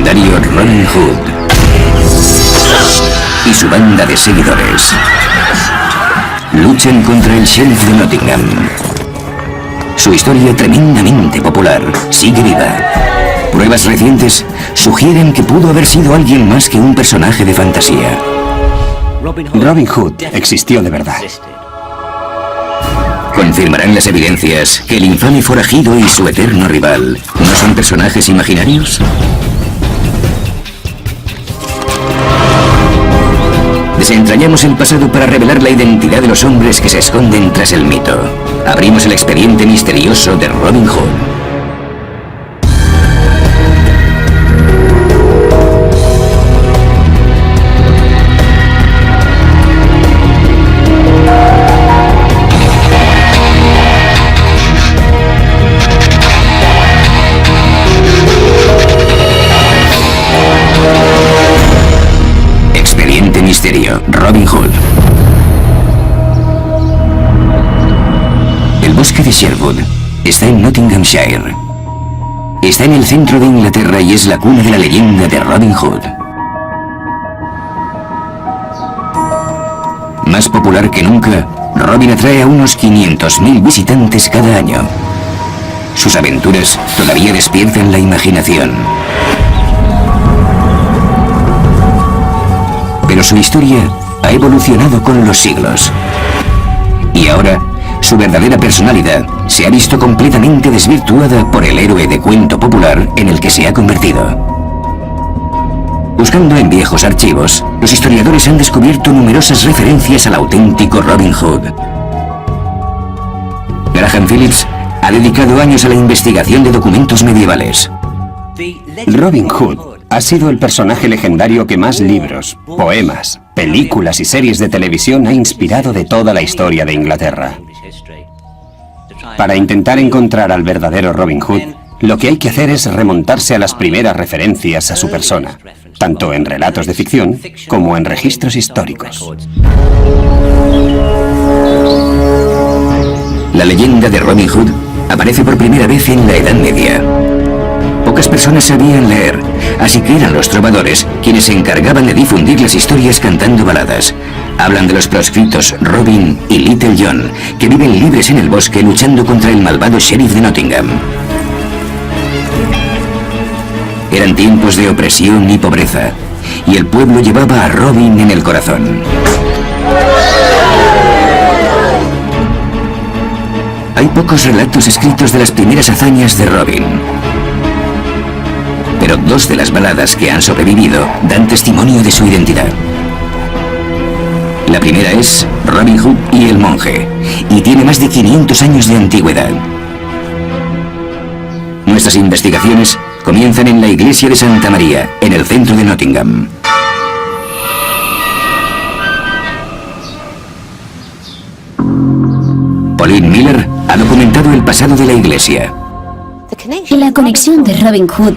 legendario Robin Hood y su banda de seguidores luchan contra el sheriff de Nottingham. Su historia tremendamente popular sigue viva. Pruebas recientes sugieren que pudo haber sido alguien más que un personaje de fantasía. Robin Hood existió de verdad. ¿Confirmarán las evidencias que el infame forajido y su eterno rival no son personajes imaginarios? Desentrañamos el pasado para revelar la identidad de los hombres que se esconden tras el mito. Abrimos el expediente misterioso de Robin Hood. Robin Hood. El bosque de Sherwood está en Nottinghamshire. Está en el centro de Inglaterra y es la cuna de la leyenda de Robin Hood. Más popular que nunca, Robin atrae a unos 500.000 visitantes cada año. Sus aventuras todavía despiertan la imaginación. Pero su historia ha evolucionado con los siglos. Y ahora, su verdadera personalidad se ha visto completamente desvirtuada por el héroe de cuento popular en el que se ha convertido. Buscando en viejos archivos, los historiadores han descubierto numerosas referencias al auténtico Robin Hood. Graham Phillips ha dedicado años a la investigación de documentos medievales. Robin Hood ha sido el personaje legendario que más libros, poemas, películas y series de televisión ha inspirado de toda la historia de Inglaterra. Para intentar encontrar al verdadero Robin Hood, lo que hay que hacer es remontarse a las primeras referencias a su persona, tanto en relatos de ficción como en registros históricos. La leyenda de Robin Hood aparece por primera vez en la Edad Media. Pocas personas sabían leer, así que eran los trovadores quienes se encargaban de difundir las historias cantando baladas. Hablan de los proscritos Robin y Little John, que viven libres en el bosque luchando contra el malvado sheriff de Nottingham. Eran tiempos de opresión y pobreza, y el pueblo llevaba a Robin en el corazón. Hay pocos relatos escritos de las primeras hazañas de Robin. Pero dos de las baladas que han sobrevivido dan testimonio de su identidad. La primera es Robin Hood y el monje, y tiene más de 500 años de antigüedad. Nuestras investigaciones comienzan en la iglesia de Santa María, en el centro de Nottingham. Pauline Miller ha documentado el pasado de la iglesia. La conexión de Robin Hood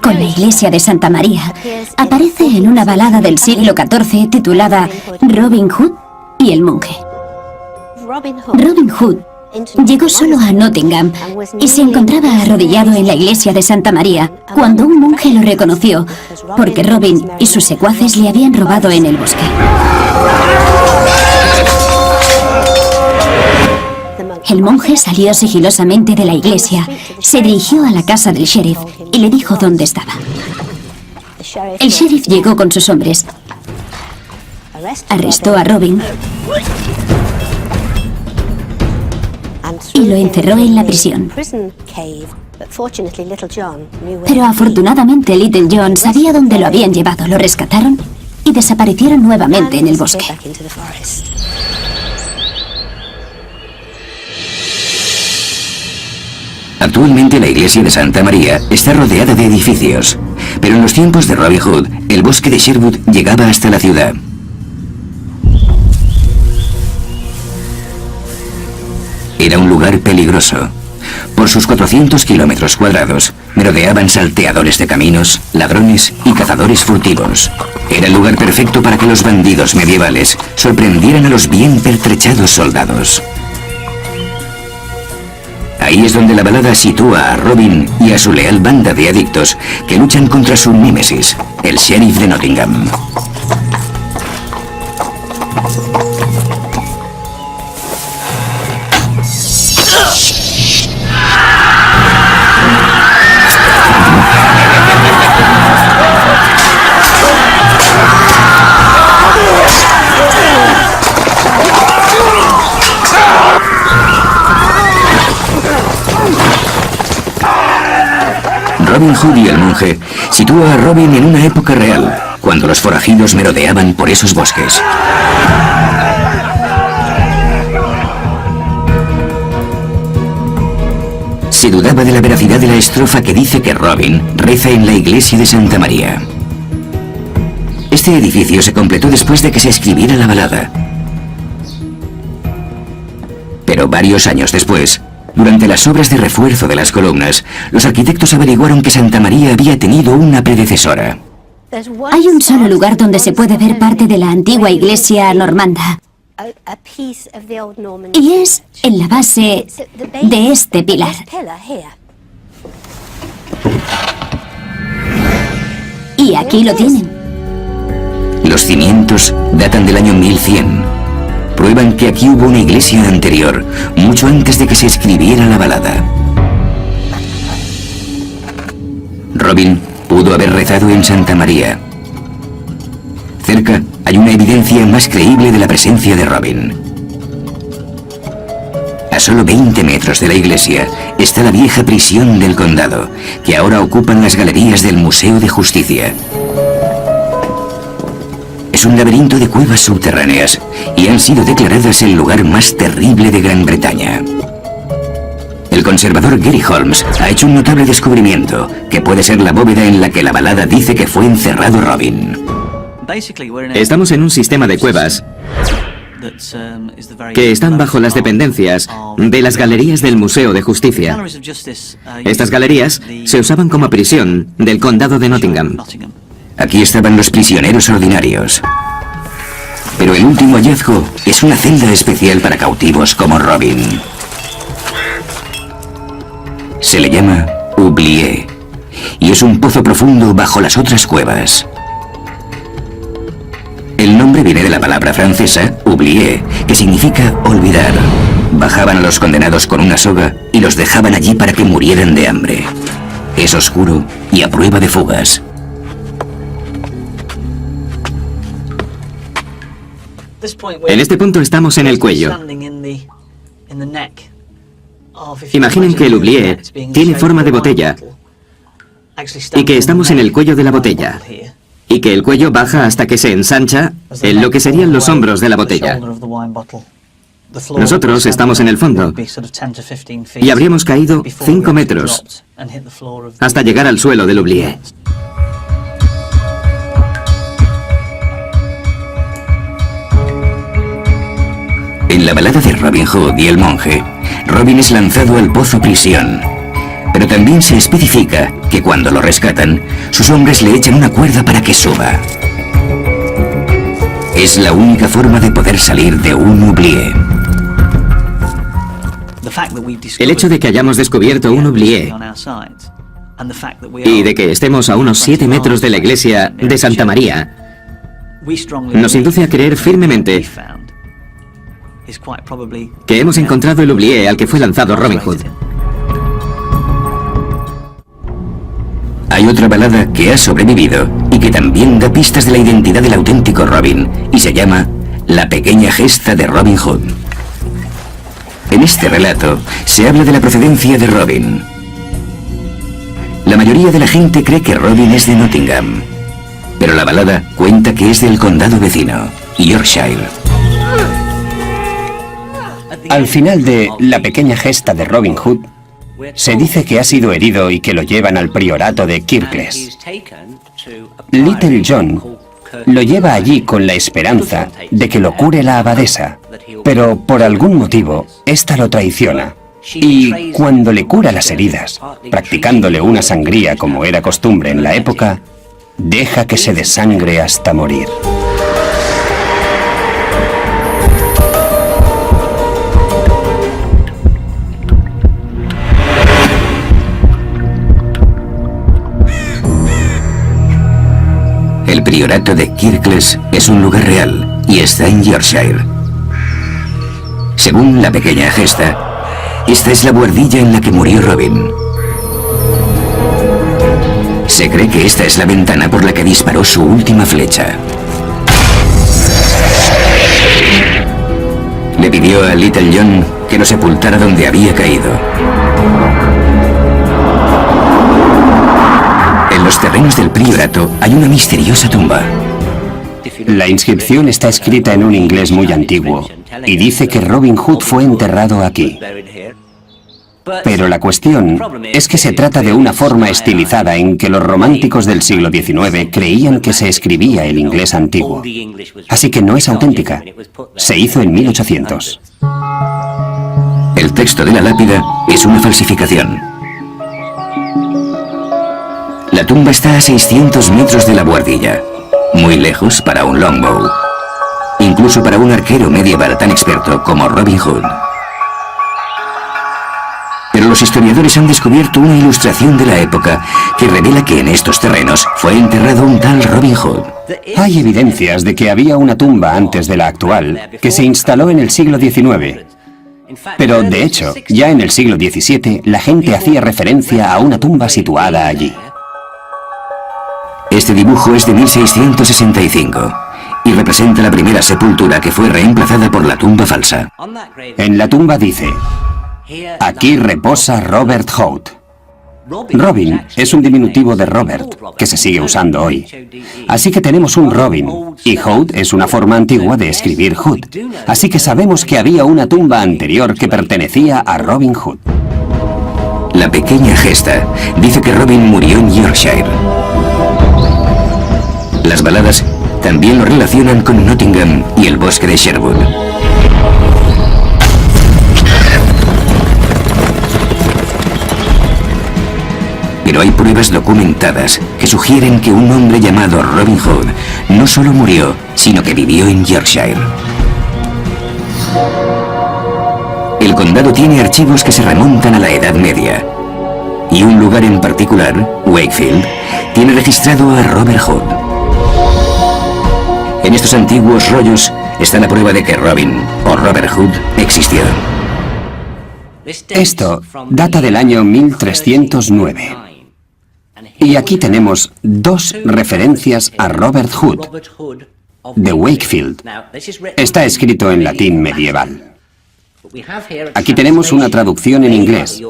con la iglesia de Santa María aparece en una balada del siglo XIV titulada Robin Hood y el monje. Robin Hood llegó solo a Nottingham y se encontraba arrodillado en la iglesia de Santa María cuando un monje lo reconoció porque Robin y sus secuaces le habían robado en el bosque. El monje salió sigilosamente de la iglesia, se dirigió a la casa del sheriff y le dijo dónde estaba. El sheriff llegó con sus hombres, arrestó a Robin y lo encerró en la prisión. Pero afortunadamente Little John sabía dónde lo habían llevado, lo rescataron y desaparecieron nuevamente en el bosque. Actualmente la iglesia de Santa María está rodeada de edificios, pero en los tiempos de Robin Hood, el bosque de Sherwood llegaba hasta la ciudad. Era un lugar peligroso. Por sus 400 kilómetros cuadrados, merodeaban salteadores de caminos, ladrones y cazadores furtivos. Era el lugar perfecto para que los bandidos medievales sorprendieran a los bien pertrechados soldados. Ahí es donde la balada sitúa a Robin y a su leal banda de adictos que luchan contra su némesis, el sheriff de Nottingham. Robin Hood y el monje sitúa a Robin en una época real, cuando los forajidos merodeaban por esos bosques. Se dudaba de la veracidad de la estrofa que dice que Robin reza en la iglesia de Santa María. Este edificio se completó después de que se escribiera la balada. Pero varios años después, durante las obras de refuerzo de las columnas, los arquitectos averiguaron que Santa María había tenido una predecesora. Hay un solo lugar donde se puede ver parte de la antigua iglesia normanda. Y es en la base de este pilar. Y aquí lo tienen. Los cimientos datan del año 1100. Prueban que aquí hubo una iglesia anterior, mucho antes de que se escribiera la balada. Robin pudo haber rezado en Santa María. Cerca hay una evidencia más creíble de la presencia de Robin. A solo 20 metros de la iglesia está la vieja prisión del condado, que ahora ocupan las galerías del Museo de Justicia. Es un laberinto de cuevas subterráneas y han sido declaradas el lugar más terrible de Gran Bretaña. El conservador Gary Holmes ha hecho un notable descubrimiento, que puede ser la bóveda en la que la balada dice que fue encerrado Robin. Estamos en un sistema de cuevas que están bajo las dependencias de las galerías del Museo de Justicia. Estas galerías se usaban como prisión del condado de Nottingham. Aquí estaban los prisioneros ordinarios. Pero el último hallazgo es una celda especial para cautivos como Robin. Se le llama Oublié, y es un pozo profundo bajo las otras cuevas. El nombre viene de la palabra francesa oublier, que significa olvidar. Bajaban a los condenados con una soga y los dejaban allí para que murieran de hambre. Es oscuro y a prueba de fugas. En este punto estamos en el cuello. Imaginen que el oublié tiene forma de botella y que estamos en el cuello de la botella y que el cuello baja hasta que se ensancha en lo que serían los hombros de la botella. Nosotros estamos en el fondo y habríamos caído 5 metros hasta llegar al suelo del oublié. En la balada de Robin Hood y el monje, Robin es lanzado al pozo prisión. Pero también se especifica que cuando lo rescatan, sus hombres le echan una cuerda para que suba. Es la única forma de poder salir de un oublié. El hecho de que hayamos descubierto un oublié y de que estemos a unos 7 metros de la iglesia de Santa María nos induce a creer firmemente que hemos encontrado el oublié al que fue lanzado Robin Hood. Hay otra balada que ha sobrevivido y que también da pistas de la identidad del auténtico Robin, y se llama La pequeña gesta de Robin Hood. En este relato se habla de la procedencia de Robin. La mayoría de la gente cree que Robin es de Nottingham, pero la balada cuenta que es del condado vecino, Yorkshire. Al final de La pequeña gesta de Robin Hood, se dice que ha sido herido y que lo llevan al priorato de Kirklees. Little John lo lleva allí con la esperanza de que lo cure la abadesa, pero por algún motivo, ésta lo traiciona. Y cuando le cura las heridas, practicándole una sangría como era costumbre en la época, deja que se desangre hasta morir. priorato de Kirkles es un lugar real y está en Yorkshire. Según la pequeña gesta, esta es la buhardilla en la que murió Robin. Se cree que esta es la ventana por la que disparó su última flecha. Le pidió a Little John que lo sepultara donde había caído. En los terrenos del priorato hay una misteriosa tumba. La inscripción está escrita en un inglés muy antiguo y dice que Robin Hood fue enterrado aquí. Pero la cuestión es que se trata de una forma estilizada en que los románticos del siglo XIX creían que se escribía el inglés antiguo. Así que no es auténtica. Se hizo en 1800. El texto de la lápida es una falsificación. La tumba está a 600 metros de la buhardilla, muy lejos para un longbow, incluso para un arquero medieval tan experto como Robin Hood. Pero los historiadores han descubierto una ilustración de la época que revela que en estos terrenos fue enterrado un tal Robin Hood. Hay evidencias de que había una tumba antes de la actual que se instaló en el siglo XIX. Pero, de hecho, ya en el siglo XVII la gente hacía referencia a una tumba situada allí. Este dibujo es de 1665 y representa la primera sepultura que fue reemplazada por la tumba falsa. En la tumba dice: aquí reposa Robert Hood. Robin es un diminutivo de Robert, que se sigue usando hoy. Así que tenemos un Robin, y Hood es una forma antigua de escribir Hood. Así que sabemos que había una tumba anterior que pertenecía a Robin Hood. La pequeña gesta dice que Robin murió en Yorkshire. Las baladas también lo relacionan con Nottingham y el bosque de Sherwood. Pero hay pruebas documentadas que sugieren que un hombre llamado Robin Hood no solo murió, sino que vivió en Yorkshire. El condado tiene archivos que se remontan a la Edad Media. Y un lugar en particular, Wakefield, tiene registrado a Robert Hood. En estos antiguos rollos está la prueba de que Robin o Robert Hood existió. Esto data del año 1309. Y aquí tenemos dos referencias a Robert Hood, de Wakefield. Está escrito en latín medieval. Aquí tenemos una traducción en inglés,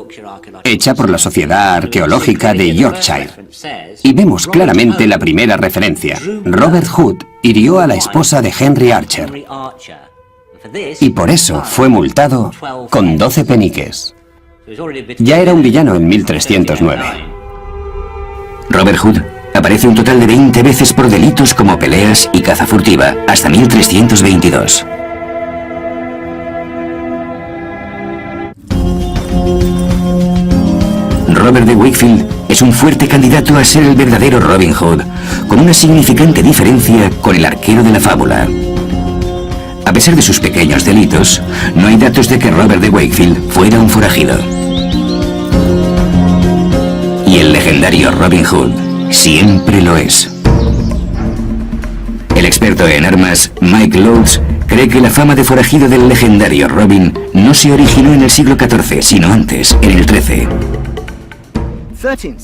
hecha por la Sociedad Arqueológica de Yorkshire. Y vemos claramente la primera referencia. Robert Hood hirió a la esposa de Henry Archer. Y por eso fue multado con 12 peniques. Ya era un villano en 1309. Robert Hood aparece un total de 20 veces por delitos como peleas y caza furtiva, hasta 1322. Robert de Wakefield es un fuerte candidato a ser el verdadero Robin Hood, con una significante diferencia con el arquero de la fábula. A pesar de sus pequeños delitos, no hay datos de que Robert de Wakefield fuera un forajido. Y el legendario Robin Hood siempre lo es. El experto en armas, Mike Lodes, cree que la fama de forajido del legendario Robin no se originó en el siglo XIV, sino antes, en el XIII.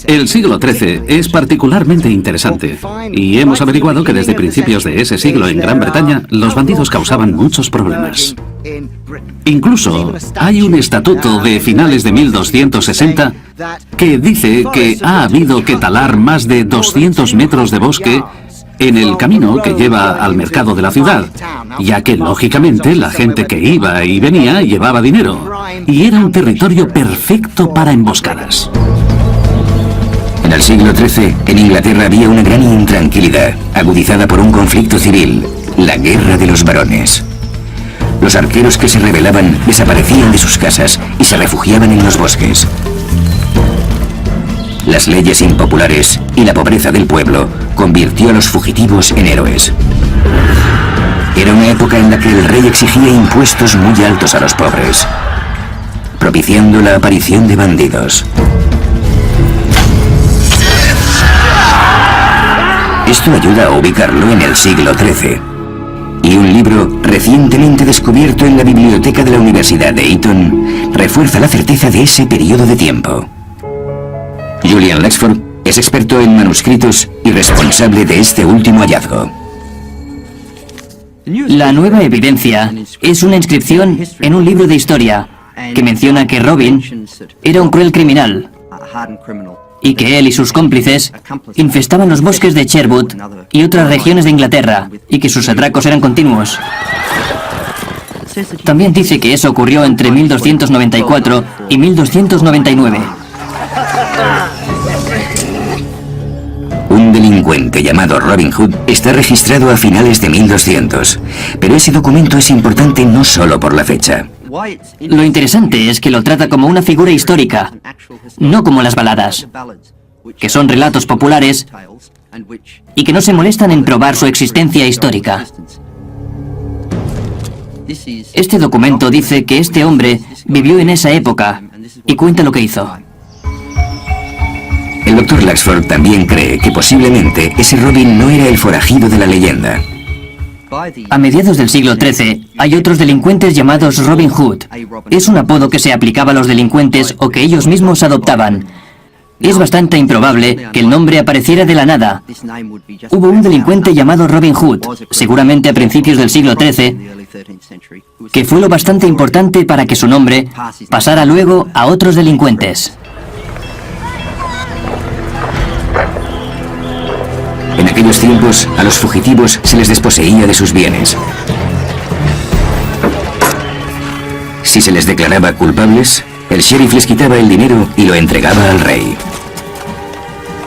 El siglo XIII es particularmente interesante y hemos averiguado que desde principios de ese siglo en Gran Bretaña los bandidos causaban muchos problemas. Incluso hay un estatuto de finales de 1260 que dice que ha habido que talar más de 200 metros de bosque en el camino que lleva al mercado de la ciudad, ya que lógicamente la gente que iba y venía llevaba dinero y era un territorio perfecto para emboscadas. En el siglo XIII, en Inglaterra había una gran intranquilidad, agudizada por un conflicto civil, la Guerra de los Barones. Los arqueros que se rebelaban desaparecían de sus casas y se refugiaban en los bosques. Las leyes impopulares y la pobreza del pueblo convirtió a los fugitivos en héroes. Era una época en la que el rey exigía impuestos muy altos a los pobres, propiciando la aparición de bandidos. Esto ayuda a ubicarlo en el siglo XIII. Y un libro recientemente descubierto en la biblioteca de la Universidad de Eton refuerza la certeza de ese periodo de tiempo. Julian Lexford es experto en manuscritos y responsable de este último hallazgo. La nueva evidencia es una inscripción en un libro de historia que menciona que Robin era un cruel criminal y que él y sus cómplices infestaban los bosques de Sherwood y otras regiones de Inglaterra y que sus atracos eran continuos. También dice que eso ocurrió entre 1294 y 1299. Un delincuente llamado Robin Hood está registrado a finales de 1200, pero ese documento es importante no solo por la fecha. Lo interesante es que lo trata como una figura histórica, no como las baladas, que son relatos populares y que no se molestan en probar su existencia histórica. Este documento dice que este hombre vivió en esa época y cuenta lo que hizo. El Dr. Laxford también cree que posiblemente ese Robin no era el forajido de la leyenda. A mediados del siglo XIII hay otros delincuentes llamados Robin Hood. Es un apodo que se aplicaba a los delincuentes o que ellos mismos adoptaban. Es bastante improbable que el nombre apareciera de la nada. Hubo un delincuente llamado Robin Hood, seguramente a principios del siglo XIII, que fue lo bastante importante para que su nombre pasara luego a otros delincuentes. En aquellos tiempos, a los fugitivos se les desposeía de sus bienes. Si se les declaraba culpables, el sheriff les quitaba el dinero y lo entregaba al rey.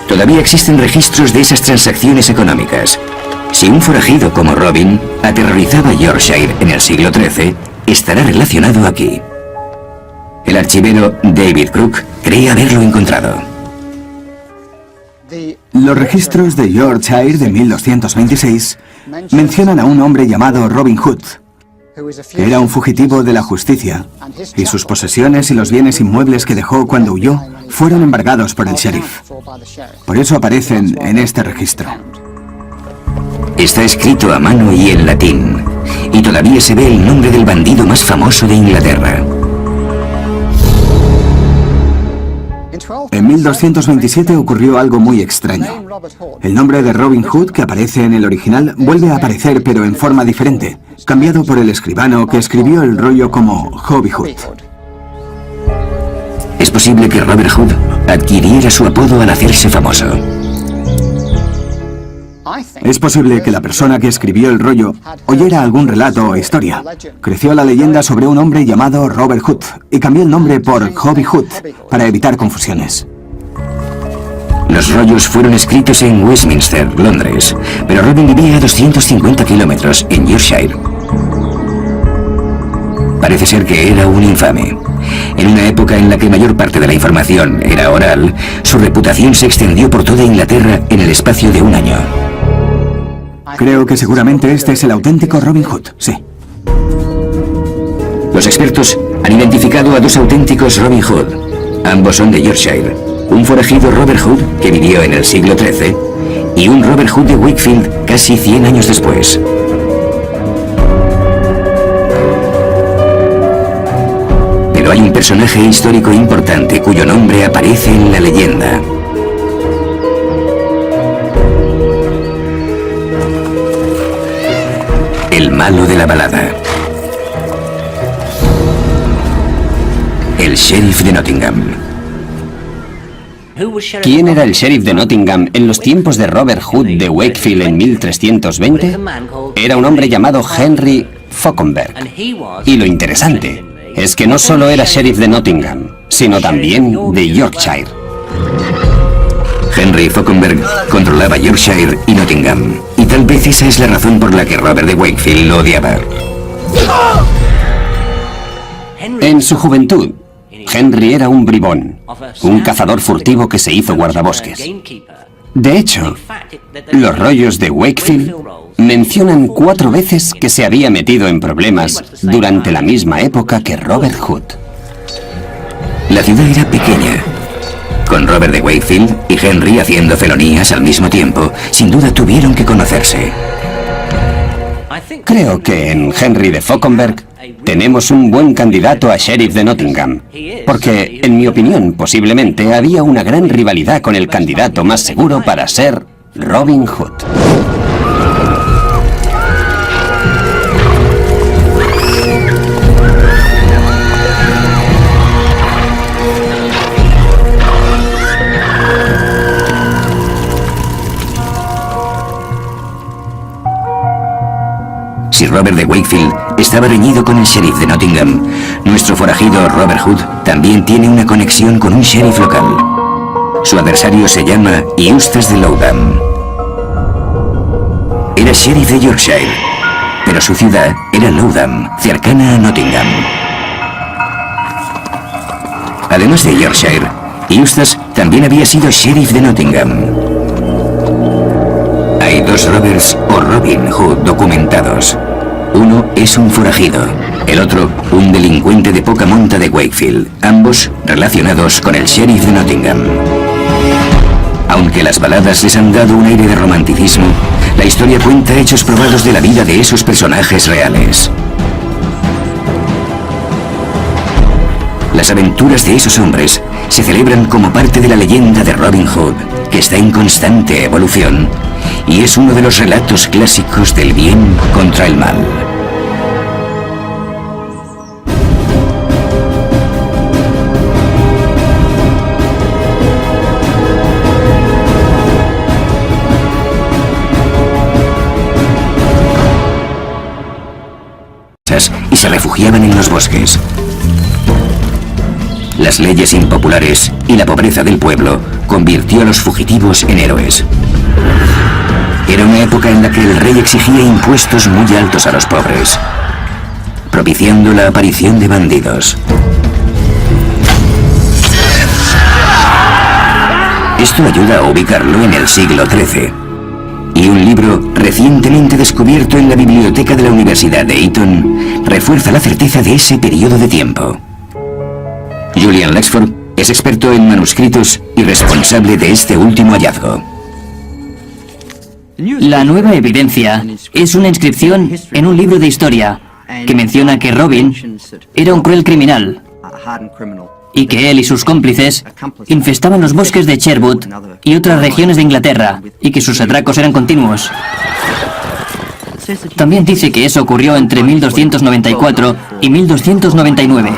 Todavía existen registros de esas transacciones económicas. Si un forajido como Robin aterrorizaba Yorkshire en el siglo XIII, estará relacionado aquí. El archivero David Crook cree haberlo encontrado. Los registros de Yorkshire de 1226 mencionan a un hombre llamado Robin Hood, que era un fugitivo de la justicia, y sus posesiones y los bienes inmuebles que dejó cuando huyó fueron embargados por el sheriff. Por eso aparecen en este registro. Está escrito a mano y en latín, y todavía se ve el nombre del bandido más famoso de Inglaterra. En 1227 ocurrió algo muy extraño. El nombre de Robin Hood, que aparece en el original, vuelve a aparecer pero en forma diferente, cambiado por el escribano que escribió el rollo como Hobby Hood. Es posible que Robert Hood adquiriera su apodo al hacerse famoso. Es posible que la persona que escribió el rollo oyera algún relato o historia. Creció la leyenda sobre un hombre llamado Robert Hood y cambió el nombre por Hobby Hood para evitar confusiones. Los rollos fueron escritos en Westminster, Londres, pero Robin vivía a 250 kilómetros en Yorkshire. Parece ser que era un infame. En una época en la que mayor parte de la información era oral, su reputación se extendió por toda Inglaterra en el espacio de un año. Creo que seguramente este es el auténtico Robin Hood, sí. Los expertos han identificado a dos auténticos Robin Hood. Ambos son de Yorkshire. Un forajido Robert Hood, que vivió en el siglo XIII, y un Robert Hood de Wakefield casi 100 años después. Pero hay un personaje histórico importante cuyo nombre aparece en la leyenda. El malo de la balada. El sheriff de Nottingham. ¿Quién era el sheriff de Nottingham en los tiempos de Robert Hood de Wakefield en 1320? Era un hombre llamado Henry Falkenberg. Y lo interesante es que no solo era sheriff de Nottingham, sino también de Yorkshire. Henry Falkenberg controlaba Yorkshire y Nottingham, y tal vez esa es la razón por la que Robert de Wakefield lo odiaba. En su juventud, Henry era un bribón, un cazador furtivo que se hizo guardabosques. De hecho, los rollos de Wakefield mencionan 4 veces que se había metido en problemas durante la misma época que Robert Hood. La ciudad era pequeña, Con Robert de Wakefield y Henry haciendo felonías al mismo tiempo, sin duda tuvieron que conocerse. Creo que en Henry de Fauconberg tenemos un buen candidato a sheriff de Nottingham, porque, en mi opinión, posiblemente había una gran rivalidad con el candidato más seguro para ser Robin Hood. Si Robert de Wakefield estaba reñido con el sheriff de Nottingham, nuestro forajido Robert Hood también tiene una conexión con un sheriff local. Su adversario se llama Eustace de Lowdham. Era sheriff de Yorkshire, pero su ciudad era Lowdham, cercana a Nottingham. Además de Yorkshire, Eustace también había sido sheriff de Nottingham. Hay dos Roberts o Robin Hood documentados. Uno es un forajido, el otro un delincuente de poca monta de Wakefield, ambos relacionados con el sheriff de Nottingham. Aunque las baladas les han dado un aire de romanticismo, la historia cuenta hechos probados de la vida de esos personajes reales. Las aventuras de esos hombres se celebran como parte de la leyenda de Robin Hood, que está en constante evolución y es uno de los relatos clásicos del bien contra el mal. Y se refugiaban en los bosques. Las leyes impopulares y la pobreza del pueblo convirtió a los fugitivos en héroes. Era una época en la que el rey exigía impuestos muy altos a los pobres, propiciando la aparición de bandidos. Esto ayuda a ubicarlo en el siglo XIII. Y un libro recientemente descubierto en la biblioteca de la Universidad de Eton refuerza la certeza de ese periodo de tiempo. Julian Lexford es experto en manuscritos y responsable de este último hallazgo. La nueva evidencia es una inscripción en un libro de historia que menciona que Robin era un cruel criminal y que él y sus cómplices infestaban los bosques de Sherwood y otras regiones de Inglaterra y que sus atracos eran continuos. También dice que eso ocurrió entre 1294 y 1299.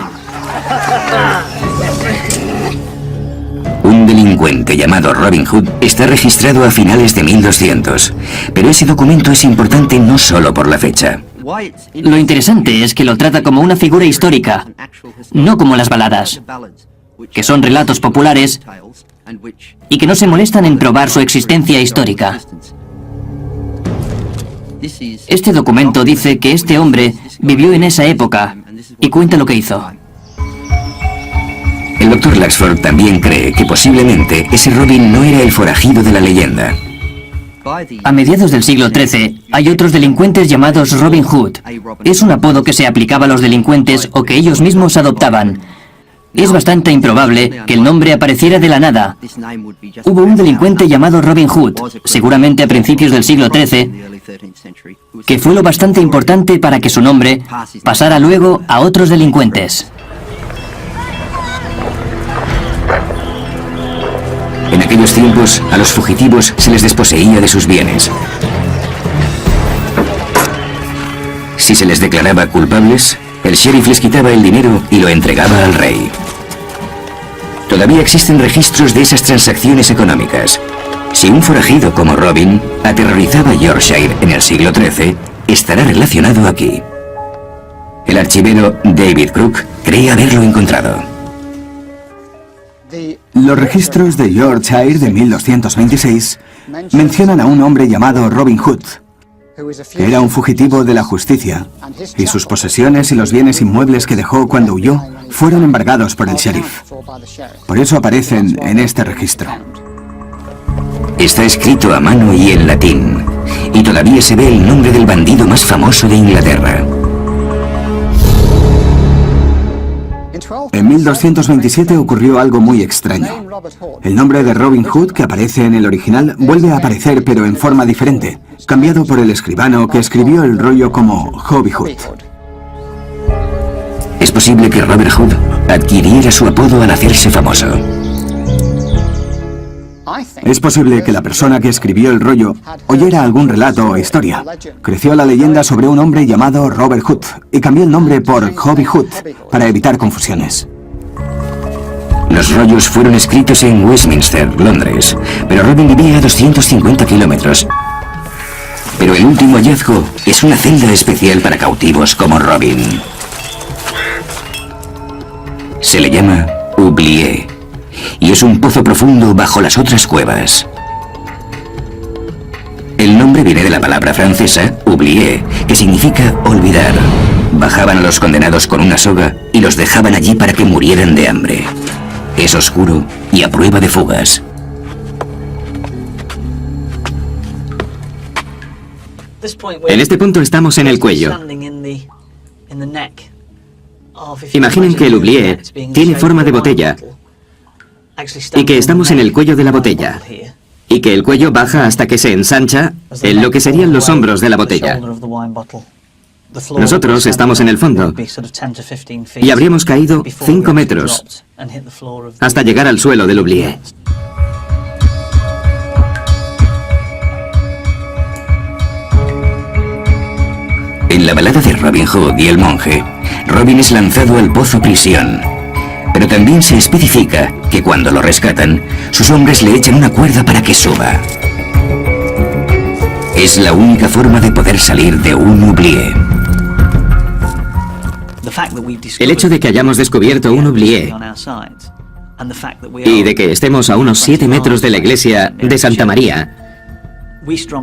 Un delincuente llamado Robin Hood está registrado a finales de 1200, pero ese documento es importante no solo por la fecha. Lo interesante es que lo trata como una figura histórica, no como las baladas, que son relatos populares y que no se molestan en probar su existencia histórica. Este documento dice que este hombre vivió en esa época y cuenta lo que hizo. El Dr. Laxford también cree que posiblemente ese Robin no era el forajido de la leyenda. A mediados del siglo XIII, hay otros delincuentes llamados Robin Hood. Es un apodo que se aplicaba a los delincuentes o que ellos mismos adoptaban. Es bastante improbable que el nombre apareciera de la nada. Hubo un delincuente llamado Robin Hood, seguramente a principios del siglo XIII, que fue lo bastante importante para que su nombre pasara luego a otros delincuentes. En aquellos tiempos, a los fugitivos se les desposeía de sus bienes. Si se les declaraba culpables, el sheriff les quitaba el dinero y lo entregaba al rey. Todavía existen registros de esas transacciones económicas. Si un forajido como Robin aterrorizaba Yorkshire en el siglo XIII, estará relacionado aquí. El archivero David Crook cree haberlo encontrado. Los registros de Yorkshire de 1226 mencionan a un hombre llamado Robin Hood, que era un fugitivo de la justicia, y sus posesiones y los bienes inmuebles que dejó cuando huyó fueron embargados por el sheriff. Por eso aparecen en este registro. Está escrito a mano y en latín, y todavía se ve el nombre del bandido más famoso de Inglaterra. En 1227 ocurrió algo muy extraño. El nombre de Robin Hood, que aparece en el original, vuelve a aparecer pero en forma diferente, cambiado por el escribano que escribió el rollo como Hobby Hood. Es posible que Robert Hood adquiriera su apodo al hacerse famoso. Es posible que la persona que escribió el rollo oyera algún relato o historia. Creció la leyenda sobre un hombre llamado Robert Hood y cambió el nombre por Hobby Hood para evitar confusiones. Los rollos fueron escritos en Westminster, Londres, pero Robin vivía a 250 kilómetros. Pero el último hallazgo es una celda especial para cautivos como Robin. Se le llama Oublié, y es un pozo profundo bajo las otras cuevas. El nombre viene de la palabra francesa oublier, que significa olvidar. Bajaban a los condenados con una soga y los dejaban allí para que murieran de hambre. Es oscuro y a prueba de fugas. En este punto estamos en el cuello. Imaginen que el oublié tiene forma de botella y que estamos en el cuello de la botella y que el cuello baja hasta que se ensancha en lo que serían los hombros de la botella. Nosotros estamos en el fondo y habríamos caído 5 metros hasta llegar al suelo del oublié. En la balada de Robin Hood y el monje, Robin es lanzado al pozo prisión. Pero también se especifica que cuando lo rescatan, sus hombres le echan una cuerda para que suba. Es la única forma de poder salir de un oublié. El hecho de que hayamos descubierto un oublié y de que estemos a unos 7 metros de la iglesia de Santa María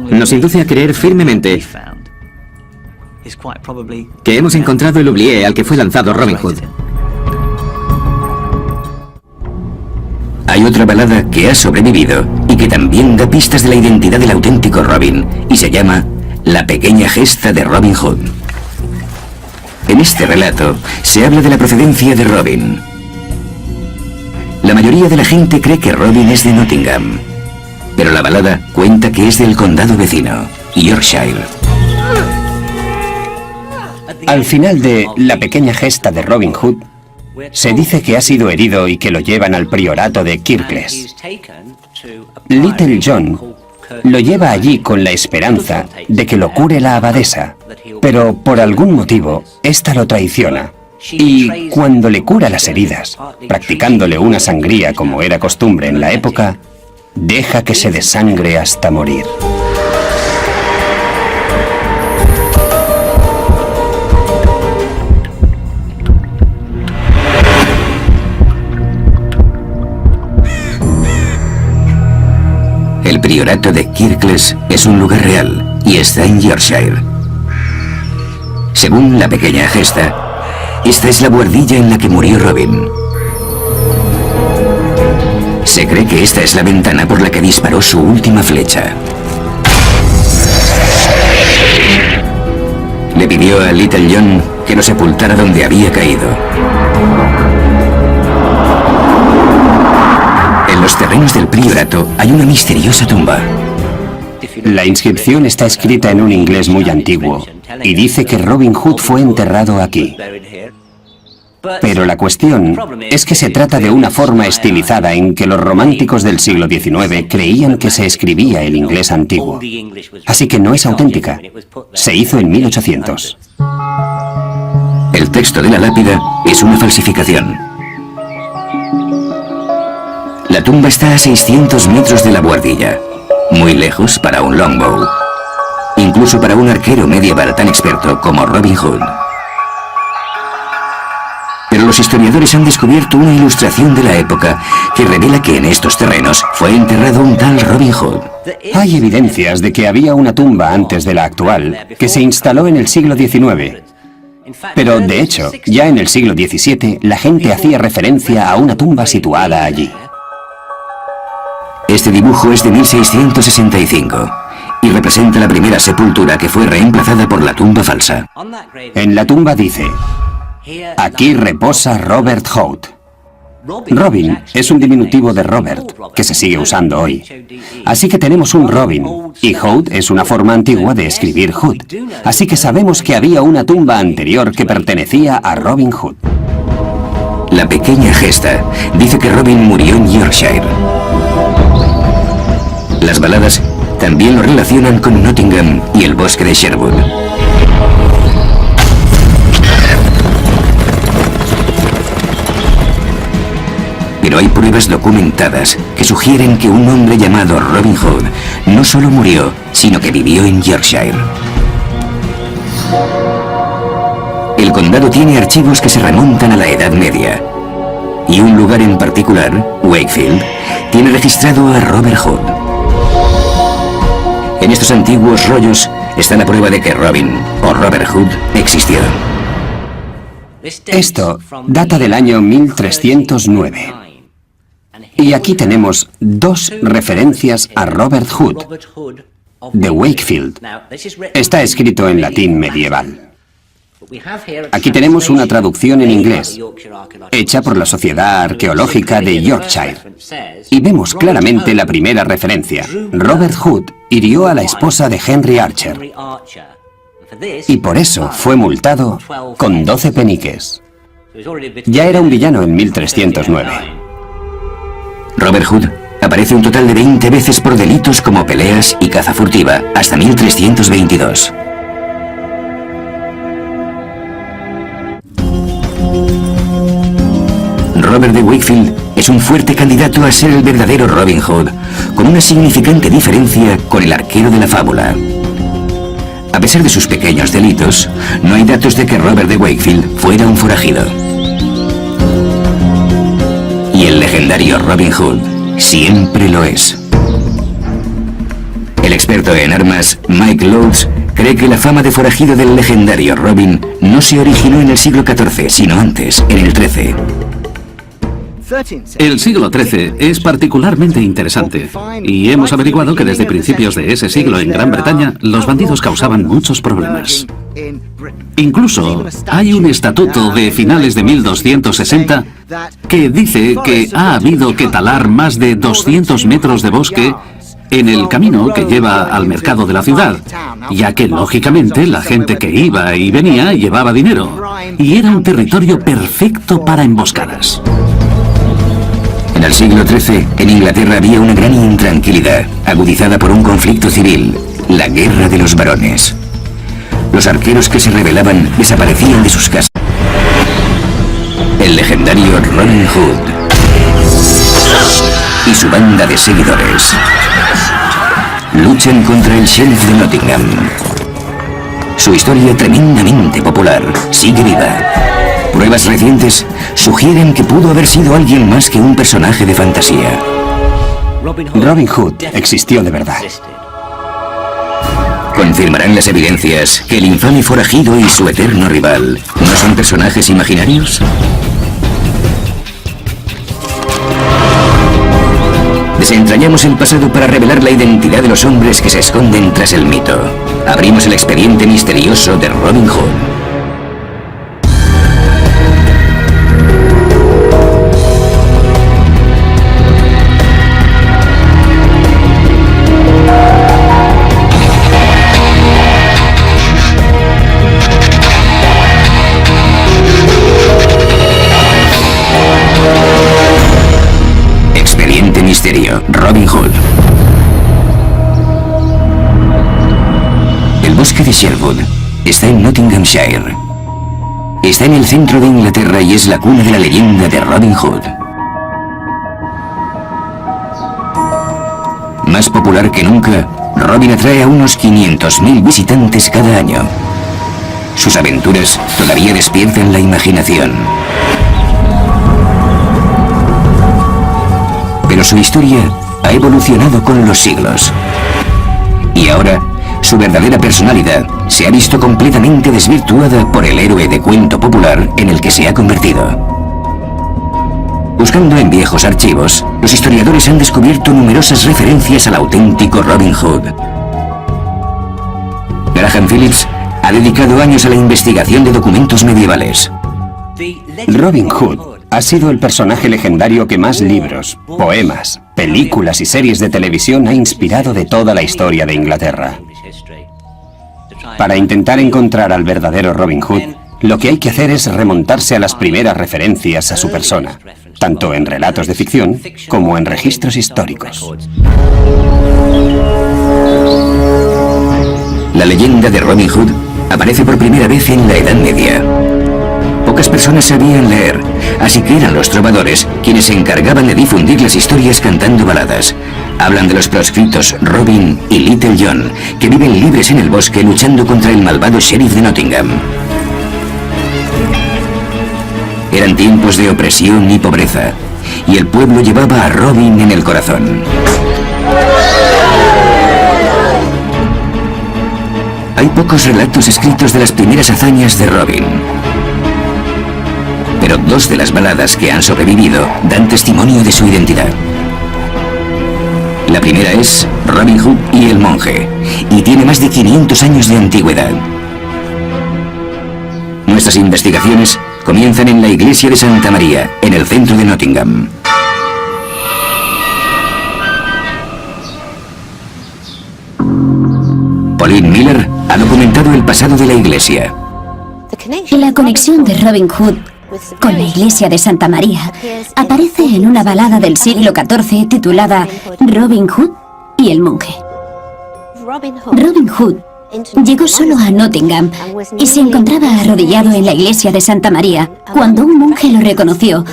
nos induce a creer firmemente que hemos encontrado el oublié al que fue lanzado Robin Hood. Hay otra balada que ha sobrevivido y que también da pistas de la identidad del auténtico Robin, y se llama La pequeña gesta de Robin Hood. En este relato se habla de la procedencia de Robin. La mayoría de la gente cree que Robin es de Nottingham, pero la balada cuenta que es del condado vecino, Yorkshire. Al final de La pequeña gesta de Robin Hood, se dice que ha sido herido y que lo llevan al priorato de Kirkles. Little John lo lleva allí con la esperanza de que lo cure la abadesa, pero por algún motivo, ésta lo traiciona. Y cuando le cura las heridas, practicándole una sangría como era costumbre en la época, deja que se desangre hasta morir. El priorato de Kirkles es un lugar real y está en Yorkshire. Según La pequeña gesta, esta es la buhardilla en la que murió Robin. Se cree que esta es la ventana por la que disparó su última flecha. Le pidió a Little John que lo sepultara donde había caído. En los terrenos del priorato hay una misteriosa tumba. La inscripción está escrita en un inglés muy antiguo y dice que Robin Hood fue enterrado aquí. Pero la cuestión es que se trata de una forma estilizada en que los románticos del siglo XIX creían que se escribía el inglés antiguo. Así que no es auténtica. Se hizo en 1800. El texto de la lápida es una falsificación. La tumba está a 600 metros de la buhardilla, muy lejos para un longbow, incluso para un arquero medieval tan experto como Robin Hood. Pero los historiadores han descubierto una ilustración de la época que revela que en estos terrenos fue enterrado un tal Robin Hood. Hay evidencias de que había una tumba antes de la actual que se instaló en el siglo XIX. Pero, de hecho, ya en el siglo XVII la gente hacía referencia a una tumba situada allí. Este dibujo es de 1665 y representa la primera sepultura que fue reemplazada por la tumba falsa. En la tumba dice: Aquí reposa Robert Hood. Robin es un diminutivo de Robert, que se sigue usando hoy. Así que tenemos un Robin, y Hood es una forma antigua de escribir Hood. Así que sabemos que había una tumba anterior que pertenecía a Robin Hood. La pequeña gesta dice que Robin murió en Yorkshire. Las baladas también lo relacionan con Nottingham y el bosque de Sherwood. Pero hay pruebas documentadas que sugieren que un hombre llamado Robin Hood no solo murió, sino que vivió en Yorkshire. El condado tiene archivos que se remontan a la Edad Media. Y un lugar en particular, Wakefield, tiene registrado a Robert Hood. En estos antiguos rollos está la prueba de que Robin o Robert Hood existió. Esto data del año 1309. Y aquí tenemos dos referencias a Robert Hood, de Wakefield. Está escrito en latín medieval. Aquí tenemos una traducción en inglés, hecha por la Sociedad Arqueológica de Yorkshire. Y vemos claramente la primera referencia. Robert Hood hirió a la esposa de Henry Archer. Y por eso fue multado con 12 peniques. Ya era un villano en 1309. Robert Hood aparece un total de 20 veces por delitos como peleas y caza furtiva, hasta 1322. Robert de Wakefield es un fuerte candidato a ser el verdadero Robin Hood, con una significante diferencia con el arquero de la fábula. A pesar de sus pequeños delitos, no hay datos de que Robert de Wakefield fuera un forajido. Y el legendario Robin Hood siempre lo es. El experto en armas, Mike Lodes, cree que la fama de forajido del legendario Robin no se originó en el siglo XIV, sino antes, en el XIII. El siglo XIII es particularmente interesante y hemos averiguado que desde principios de ese siglo en Gran Bretaña los bandidos causaban muchos problemas. Incluso hay un estatuto de finales de 1260 que dice que ha habido que talar más de 200 metros de bosque en el camino que lleva al mercado de la ciudad, ya que lógicamente la gente que iba y venía llevaba dinero y era un territorio perfecto para emboscadas. En el siglo XIII, en Inglaterra había una gran intranquilidad, agudizada por un conflicto civil, la Guerra de los Barones. Los arqueros que se rebelaban desaparecían de sus casas. El legendario Robin Hood y su banda de seguidores luchan contra el sheriff de Nottingham. Su historia tremendamente popular sigue viva. Pruebas recientes sugieren que pudo haber sido alguien más que un personaje de fantasía. Robin Hood existió de verdad. ¿Confirmarán las evidencias que el infame forajido y su eterno rival no son personajes imaginarios? Desentrañamos el pasado para revelar la identidad de los hombres que se esconden tras el mito. Abrimos el expediente misterioso de Robin Hood. Robin Hood. El bosque de Sherwood está en Nottinghamshire. Está en el centro de Inglaterra y es la cuna de la leyenda de Robin Hood. Más popular que nunca, Robin atrae a unos 500.000 visitantes cada año. Sus aventuras todavía despiertan la imaginación. Pero su historia ha evolucionado con los siglos. Y ahora, su verdadera personalidad se ha visto completamente desvirtuada por el héroe de cuento popular en el que se ha convertido. Buscando en viejos archivos, los historiadores han descubierto numerosas referencias al auténtico Robin Hood. Graham Phillips ha dedicado años a la investigación de documentos medievales. Robin Hood ha sido el personaje legendario que más libros, poemas, películas y series de televisión ha inspirado de toda la historia de Inglaterra. Para intentar encontrar al verdadero Robin Hood, lo que hay que hacer es remontarse a las primeras referencias a su persona, tanto en relatos de ficción como en registros históricos. La leyenda de Robin Hood aparece por primera vez en la Edad Media. Pocas personas sabían leer, así que eran los trovadores quienes se encargaban de difundir las historias cantando baladas. Hablan de los proscritos Robin y Little John, que viven libres en el bosque luchando contra el malvado sheriff de Nottingham. Eran tiempos de opresión y pobreza, y el pueblo llevaba a Robin en el corazón. Hay pocos relatos escritos de las primeras hazañas de Robin, pero dos de las baladas que han sobrevivido dan testimonio de su identidad. La primera es Robin Hood y el monje, y tiene más de 500 años de antigüedad. Nuestras investigaciones comienzan en la iglesia de Santa María, en el centro de Nottingham. Pauline Miller ha documentado el pasado de la iglesia. La conexión de Robin Hood con la iglesia de Santa María aparece en una balada del siglo XIV titulada Robin Hood y el monje. Robin Hood llegó solo a Nottingham y se encontraba arrodillado en la iglesia de Santa María cuando un monje lo reconoció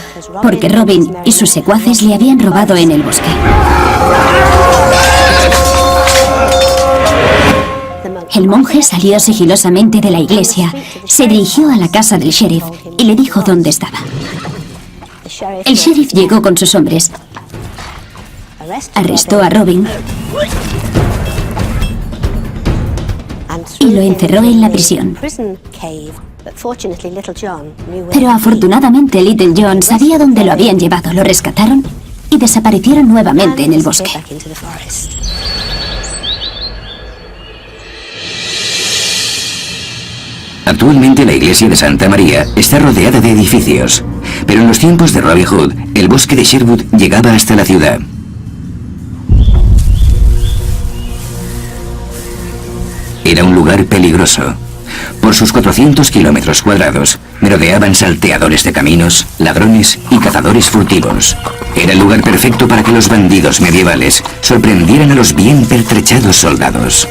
porque Robin y sus secuaces le habían robado en el bosque. El monje salió sigilosamente de la iglesia, se dirigió a la casa del sheriff y le dijo dónde estaba. El sheriff llegó con sus hombres, arrestó a Robin y lo encerró en la prisión. Pero afortunadamente Little John sabía dónde lo habían llevado, lo rescataron y desaparecieron nuevamente en el bosque. Actualmente la iglesia de Santa María está rodeada de edificios, pero en los tiempos de Robin Hood, el bosque de Sherwood llegaba hasta la ciudad. Era un lugar peligroso. Por sus 400 kilómetros cuadrados, merodeaban salteadores de caminos, ladrones y cazadores furtivos. Era el lugar perfecto para que los bandidos medievales sorprendieran a los bien pertrechados soldados.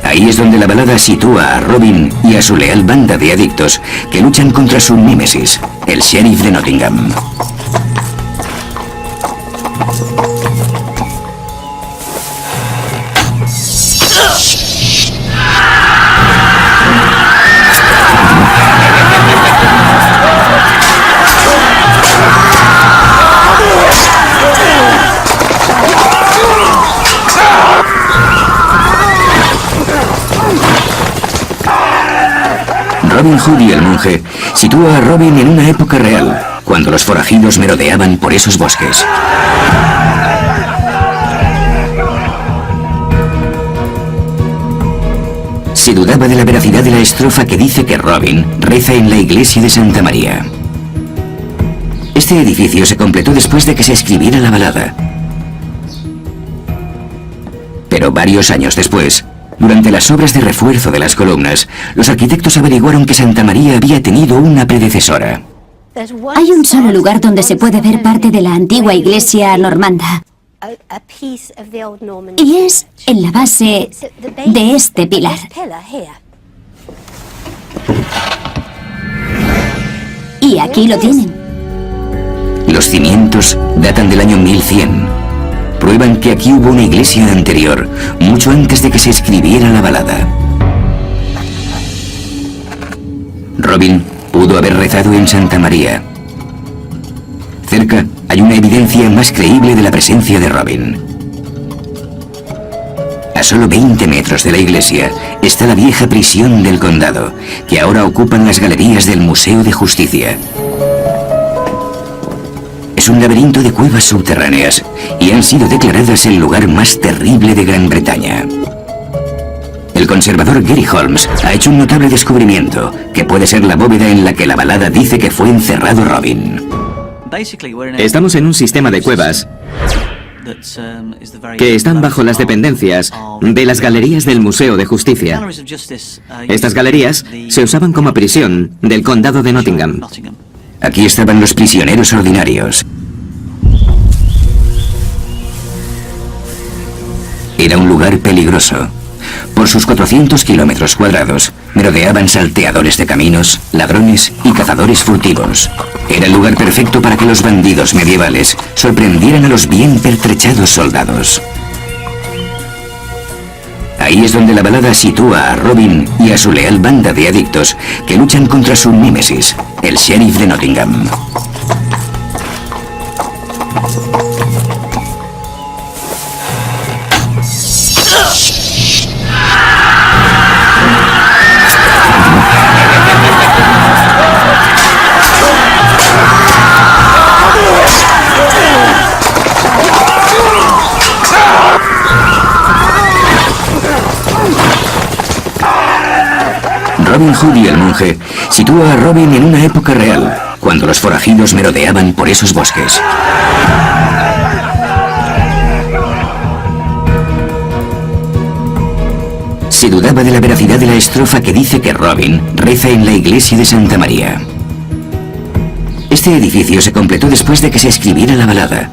Ahí es donde la balada sitúa a Robin y a su leal banda de adictos que luchan contra su némesis, el sheriff de Nottingham. Robin Hood y el monje sitúa a Robin en una época real, cuando los forajidos merodeaban por esos bosques. Se dudaba de la veracidad de la estrofa que dice que Robin reza en la iglesia de Santa María. Este edificio se completó después de que se escribiera la balada. Pero varios años después, durante las obras de refuerzo de las columnas, los arquitectos averiguaron que Santa María había tenido una predecesora. Hay un solo lugar donde se puede ver parte de la antigua iglesia normanda, y es en la base de este pilar. Y aquí lo tienen. Los cimientos datan del año 1100. Prueban que aquí hubo una iglesia anterior, mucho antes de que se escribiera la balada. Robin pudo haber rezado en Santa María. Cerca hay una evidencia más creíble de la presencia de Robin. A solo 20 metros de la iglesia está la vieja prisión del condado, que ahora ocupan las galerías del Museo de Justicia. Es un laberinto de cuevas subterráneas y han sido declaradas el lugar más terrible de Gran Bretaña. El conservador Gary Holmes ha hecho un notable descubrimiento, que puede ser la bóveda en la que la balada dice que fue encerrado Robin. Estamos en un sistema de cuevas que están bajo las dependencias de las galerías del Museo de Justicia. Estas galerías se usaban como prisión del condado de Nottingham. Aquí estaban los prisioneros ordinarios. Era un lugar peligroso. Por sus 400 kilómetros cuadrados, merodeaban salteadores de caminos, ladrones y cazadores furtivos. Era el lugar perfecto para que los bandidos medievales sorprendieran a los bien pertrechados soldados. Ahí es donde la balada sitúa a Robin y a su leal banda de adictos que luchan contra su némesis, el sheriff de Nottingham. Robin Hood y el monje sitúa a Robin en una época real, cuando los forajidos merodeaban por esos bosques. Se dudaba de la veracidad de la estrofa que dice que Robin reza en la iglesia de Santa María. Este edificio se completó después de que se escribiera la balada.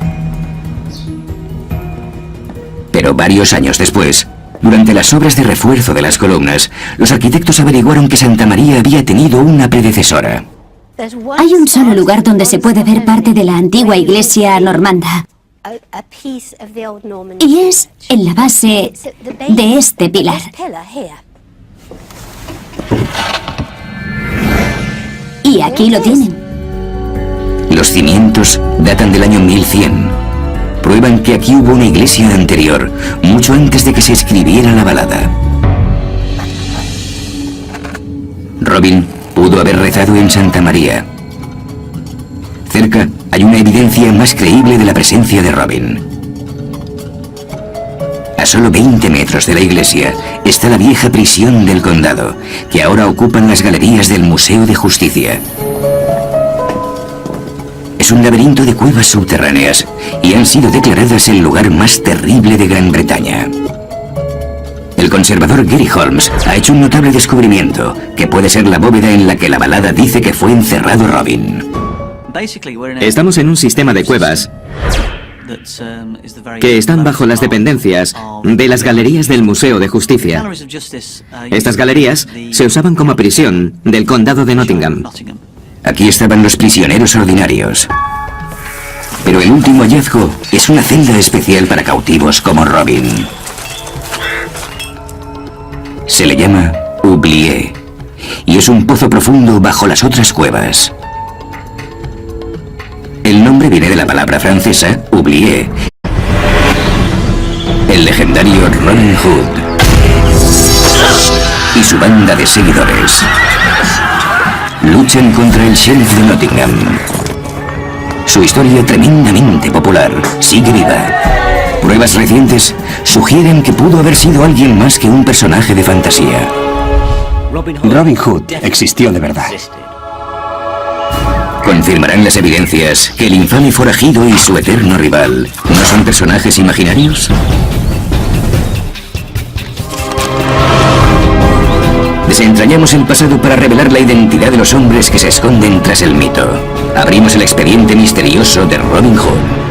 Pero varios años después, durante las obras de refuerzo de las columnas, los arquitectos averiguaron que Santa María había tenido una predecesora. Hay un solo lugar donde se puede ver parte de la antigua iglesia normanda. Y es en la base de este pilar. Y aquí lo tienen. Los cimientos datan del año 1100. Prueban que aquí hubo una iglesia anterior, mucho antes de que se escribiera la balada. Robin pudo haber rezado en Santa María. Cerca hay una evidencia más creíble de la presencia de Robin. A solo 20 metros de la iglesia está la vieja prisión del condado, que ahora ocupan las galerías del Museo de Justicia. Es un laberinto de cuevas subterráneas y han sido declaradas el lugar más terrible de Gran Bretaña. El conservador Gary Holmes ha hecho un notable descubrimiento, que puede ser la bóveda en la que la balada dice que fue encerrado Robin. Estamos en un sistema de cuevas que están bajo las dependencias de las galerías del Museo de Justicia. Estas galerías se usaban como prisión del condado de Nottingham. Aquí estaban los prisioneros ordinarios. Pero el último hallazgo es una celda especial para cautivos como Robin. Se le llama Oublié, y es un pozo profundo bajo las otras cuevas. El nombre viene de la palabra francesa oublié. El legendario Robin Hood y su banda de seguidores luchan contra el sheriff de Nottingham. Su historia tremendamente popular sigue viva. Pruebas recientes sugieren que pudo haber sido alguien más que un personaje de fantasía. Robin Hood existió de verdad. ¿Confirmarán las evidencias que el infame forajido y su eterno rival no son personajes imaginarios? Desentrañamos el pasado para revelar la identidad de los hombres que se esconden tras el mito. Abrimos el expediente misterioso de Robin Hood.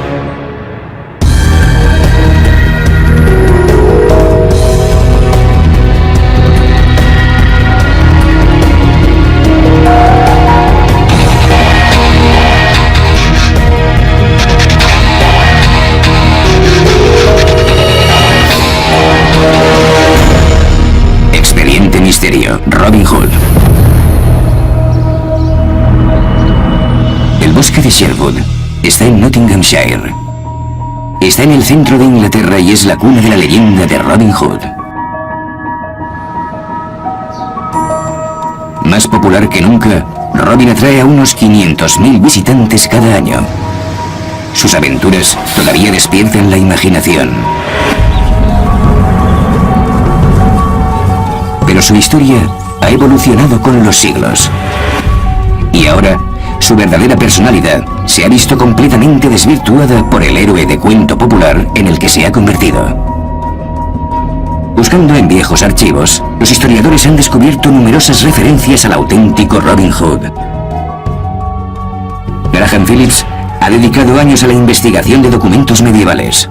Misterio, Robin Hood. El bosque de Sherwood está en Nottinghamshire. Está en el centro de Inglaterra y es la cuna de la leyenda de Robin Hood. Más popular que nunca, Robin atrae a unos 500.000 visitantes cada año. Sus aventuras todavía despiertan la imaginación. Pero su historia ha evolucionado con los siglos. Y ahora, su verdadera personalidad se ha visto completamente desvirtuada por el héroe de cuento popular en el que se ha convertido. Buscando en viejos archivos, los historiadores han descubierto numerosas referencias al auténtico Robin Hood. Graham Phillips ha dedicado años a la investigación de documentos medievales.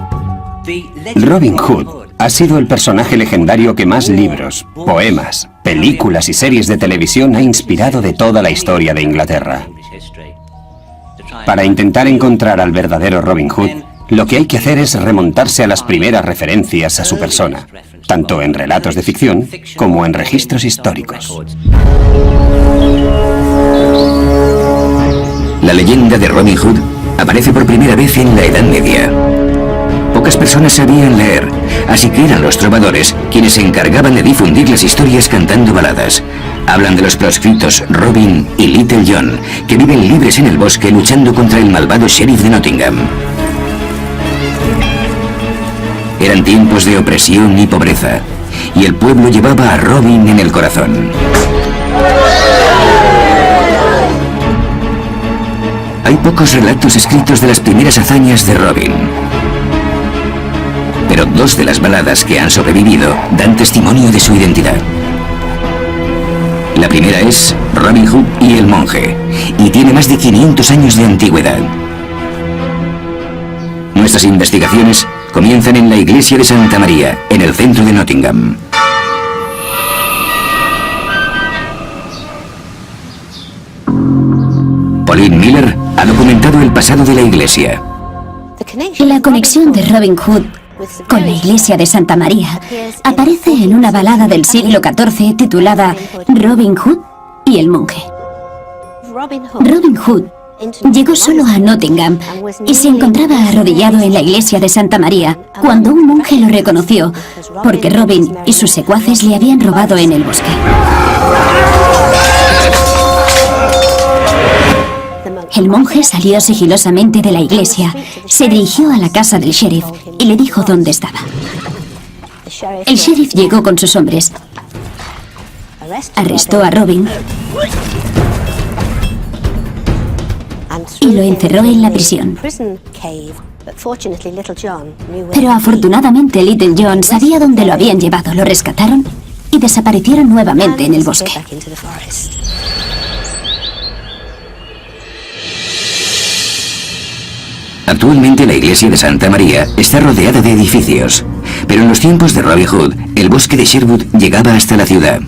Robin Hood ha sido el personaje legendario que más libros, poemas, películas y series de televisión ha inspirado de toda la historia de Inglaterra. Para intentar encontrar al verdadero Robin Hood, lo que hay que hacer es remontarse a las primeras referencias a su persona, tanto en relatos de ficción como en registros históricos. La leyenda de Robin Hood aparece por primera vez en la Edad Media. Pocas personas sabían leer, así que eran los trovadores quienes se encargaban de difundir las historias cantando baladas. Hablan de los proscritos Robin y Little John, que viven libres en el bosque luchando contra el malvado sheriff de Nottingham. Eran tiempos de opresión y pobreza, y el pueblo llevaba a Robin en el corazón. Hay pocos relatos escritos de las primeras hazañas de Robin, pero dos de las baladas que han sobrevivido dan testimonio de su identidad. La primera es Robin Hood y el monje, y tiene más de 500 años de antigüedad. Nuestras investigaciones comienzan en la iglesia de Santa María, en el centro de Nottingham. Pauline Miller ha documentado el pasado de la iglesia. La conexión de Robin Hood con la iglesia de Santa María aparece en una balada del siglo XIV titulada Robin Hood y el monje. Robin Hood llegó solo a Nottingham y se encontraba arrodillado en la iglesia de Santa María cuando un monje lo reconoció, porque Robin y sus secuaces le habían robado en el bosque. El monje salió sigilosamente de la iglesia, se dirigió a la casa del sheriff y le dijo dónde estaba. El sheriff llegó con sus hombres, arrestó a Robin y lo encerró en la prisión. Pero afortunadamente Little John sabía dónde lo habían llevado, lo rescataron y desaparecieron nuevamente en el bosque. Actualmente la iglesia de Santa María está rodeada de edificios, pero en los tiempos de Robin Hood, el bosque de Sherwood llegaba hasta la ciudad.